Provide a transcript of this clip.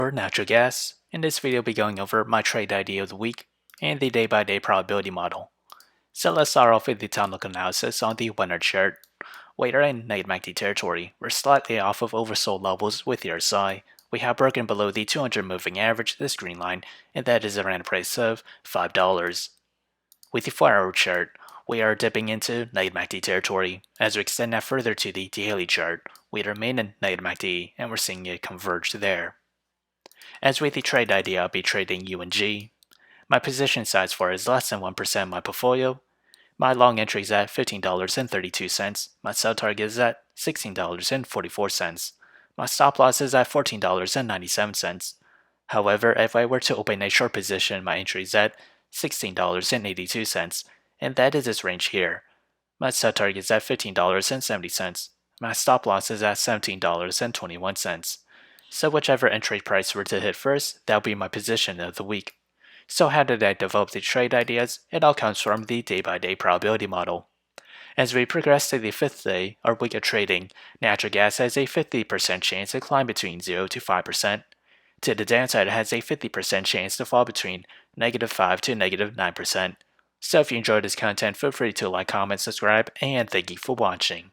for natural gas. In this video, I'll be going over my trade idea of the week and the day-by-day probability model. So let's start off with the technical analysis on the winner chart. We are in NYMEX territory. We're slightly off of oversold levels with the RSI. We have broken below the 200 moving average, this green line, and that is around a price of $5. With the 4-hour chart, we are dipping into NYMEX territory. As we extend that further to the daily chart, we remain in NYMEX and we're seeing it converge there. As with the trade idea, I'll be trading UNG. My position size for is less than 1% of my portfolio. My long entry is at $15.32. My sell target is at $16.44. My stop loss is at $14.97. However, if I were to open a short position, my entry is at $16.82, and that is its range here. My sell target is at $15.70. My stop loss is at $17.21. So whichever entry price were to hit first, that'll be my position of the week. So how did I develop the trade ideas? It all comes from the day-by-day probability model. As we progress to the 5th day, or week of trading, natural gas has a 50% chance to climb between 0 to 5%. To the downside, it has a 50% chance to fall between -5 to -9%. So if you enjoyed this content, feel free to like, comment, subscribe, and thank you for watching.